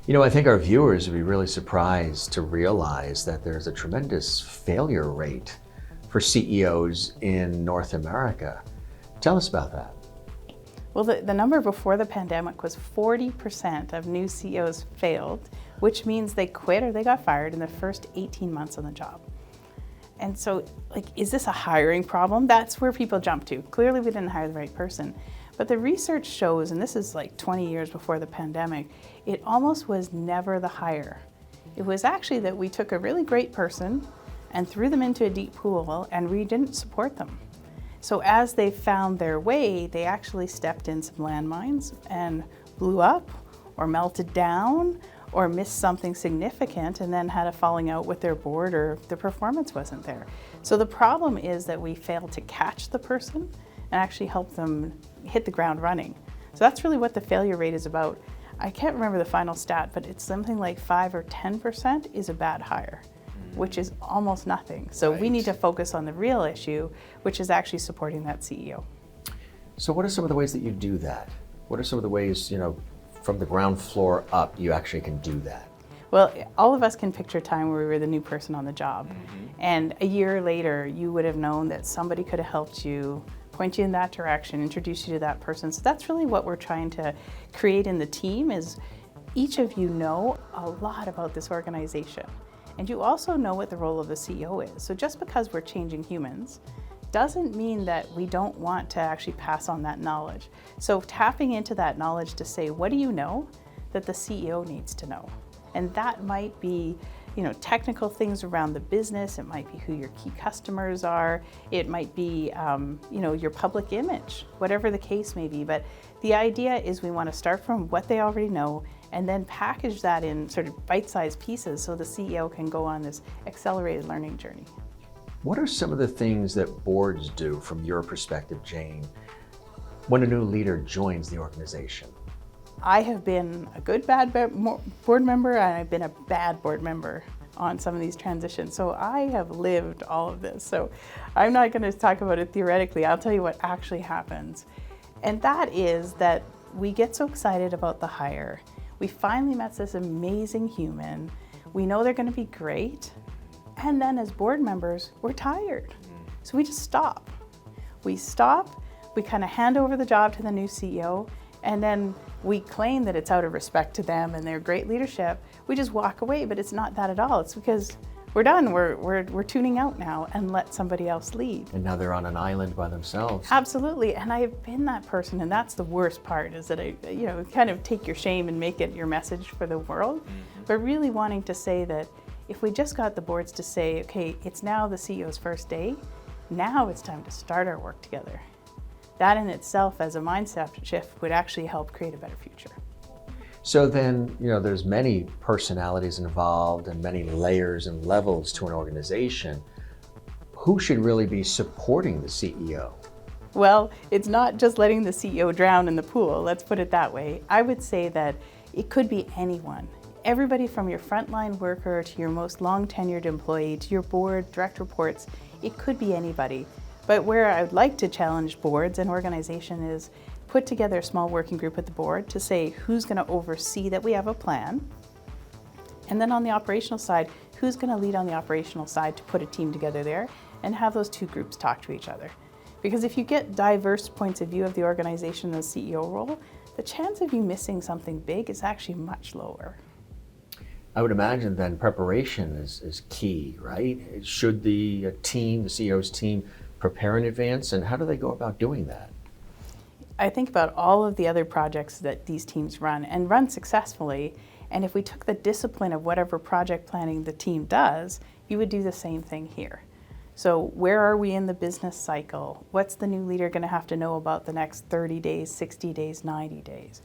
I think our viewers would be really surprised to realize that there's a tremendous failure rate for CEOs in North America. Tell us about that. Well, the number before the pandemic was 40% of new CEOs failed, which means they quit or they got fired in the first 18 months on the job. And so, is this a hiring problem? That's where people jump to. Clearly, we didn't hire the right person. But the research shows, and this is 20 years before the pandemic, it almost was never the hire. It was actually that we took a really great person and threw them into a deep pool and we didn't support them. So as they found their way, they actually stepped in some landmines and blew up or melted down or missed something significant and then had a falling out with their board or the performance wasn't there. So the problem is that we failed to catch the person and actually help them hit the ground running. So that's really what the failure rate is about. I can't remember the final stat, but it's something like 5 or 10% is a bad hire, which is almost nothing. So we need to focus on the real issue, which is actually supporting that CEO. So what are some of the ways that you do that? What are some of the ways, from the ground floor up, you actually can do that? Well, all of us can picture a time where we were the new person on the job. And a year later, you would have known that somebody could have helped you, point you in that direction, introduce you to that person. So that's really what we're trying to create in the team is each of you know a lot about this organization. And you also know what the role of the CEO is. So just because we're changing humans doesn't mean that we don't want to actually pass on that knowledge. So tapping into that knowledge to say, what do you know that the CEO needs to know? And that might be, technical things around the business. It might be who your key customers are. It might be, your public image, whatever the case may be. But the idea is we want to start from what they already know and then package that in sort of bite-sized pieces so the CEO can go on this accelerated learning journey. What are some of the things that boards do from your perspective, Jane, when a new leader joins the organization? I have been a good, bad board member, and I've been a bad board member on some of these transitions. So I have lived all of this. So I'm not going to talk about it theoretically. I'll tell you what actually happens. And that is that we get so excited about the hire. We finally met this amazing human. We know they're going to be great. And then as board members, we're tired. So we just stop. We kind of hand over the job to the new CEO, and then we claim that it's out of respect to them and their great leadership. We just walk away, but it's not that at all. It's because we're done. We're tuning out now and let somebody else lead. And now they're on an island by themselves. Absolutely, and I have been that person, and that's the worst part, is that I, kind of take your shame and make it your message for the world. But really wanting to say that if we just got the boards to say, okay, it's now the CEO's first day, now it's time to start our work together. That in itself as a mindset shift would actually help create a better future. So then, there's many personalities involved and many layers and levels to an organization. Who should really be supporting the CEO? Well, it's not just letting the CEO drown in the pool, let's put it that way. I would say that it could be anyone. Everybody from your frontline worker to your most long tenured employee to your board, direct reports, it could be anybody. But where I would like to challenge boards and organization is put together a small working group at the board to say who's going to oversee that we have a plan. And then on the operational side, who's going to lead on the operational side to put a team together there and have those two groups talk to each other. Because if you get diverse points of view of the organization in the CEO role, the chance of you missing something big is actually much lower. I would imagine then preparation is key, right? Should the CEO's team, prepare in advance, and how do they go about doing that? I think about all of the other projects that these teams run and run successfully, and if we took the discipline of whatever project planning the team does, you would do the same thing here. So where are we in the business cycle? What's the new leader going to have to know about the next 30 days, 60 days, 90 days?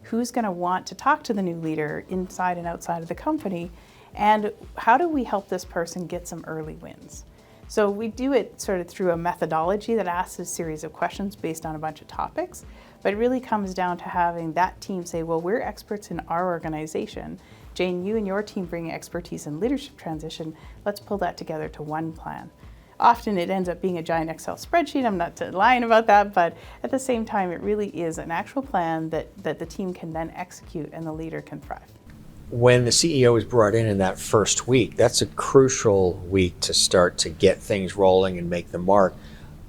Who's going to want to talk to the new leader inside and outside of the company? And how do we help this person get some early wins? So we do it sort of through a methodology that asks a series of questions based on a bunch of topics, but it really comes down to having that team say, well, we're experts in our organization. Jane, you and your team bring expertise in leadership transition. Let's pull that together to one plan. Often it ends up being a giant Excel spreadsheet. I'm not lying about that, but at the same time, it really is an actual plan that the team can then execute and the leader can thrive. when the CEO is brought in that first week, that's a crucial week to start to get things rolling and make the mark.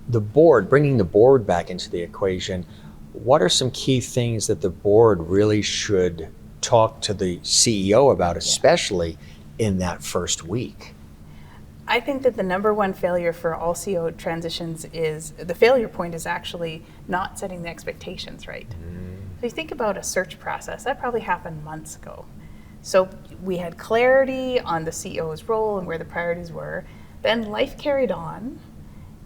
The board, bringing the board back into the equation, what are some key things that the board really should talk to the CEO about, especially in that first week? I think that the number one failure for all CEO transitions is, the failure point is actually not setting the expectations right. So you think about a search process, that probably happened months ago. So we had clarity on the CEO's role and where the priorities were. Then life carried on.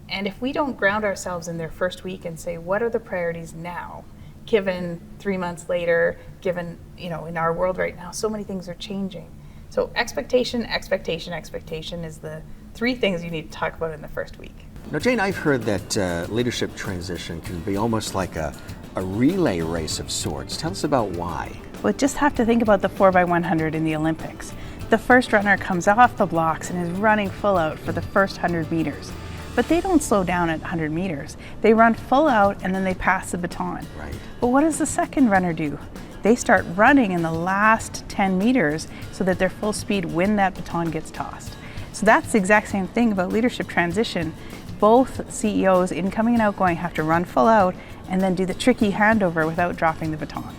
And if we don't ground ourselves in their first week and say, what are the priorities now, given 3 months later, given, in our world right now, so many things are changing. So expectation is the 3 things you need to talk about in the first week. Now, Jane, I've heard that leadership transition can be almost like a relay race of sorts. Tell us about why. Well, just have to think about the 4x100 in the Olympics. The first runner comes off the blocks and is running full out for the first 100 meters. But they don't slow down at 100 meters. They run full out and then they pass the baton. Right. But what does the second runner do? They start running in the last 10 meters so that they're full speed when that baton gets tossed. So that's the exact same thing about leadership transition. Both CEOs, incoming and outgoing, have to run full out and then do the tricky handover without dropping the baton.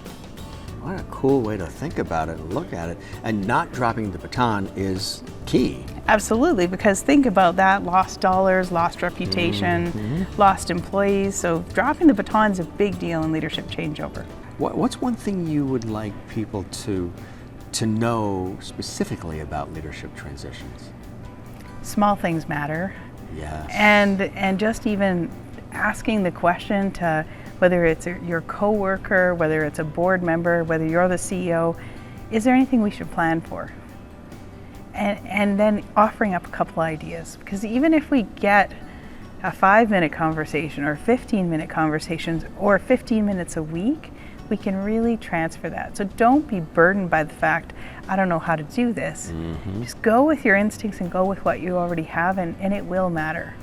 What a cool way to think about it and look at it. And not dropping the baton is key. Absolutely, because think about that, lost dollars, lost reputation, lost employees. So dropping the baton is a big deal in leadership changeover. What's one thing you would like people to know specifically about leadership transitions? Small things matter. Yes. And just even asking the question to whether it's your coworker, whether it's a board member, whether you're the CEO, is there anything we should plan for? And then offering up a couple ideas, because even if we get a 5-minute conversation or 15-minute conversations or 15 minutes a week, we can really transfer that. So don't be burdened by the fact, I don't know how to do this. Just go with your instincts and go with what you already have, and it will matter.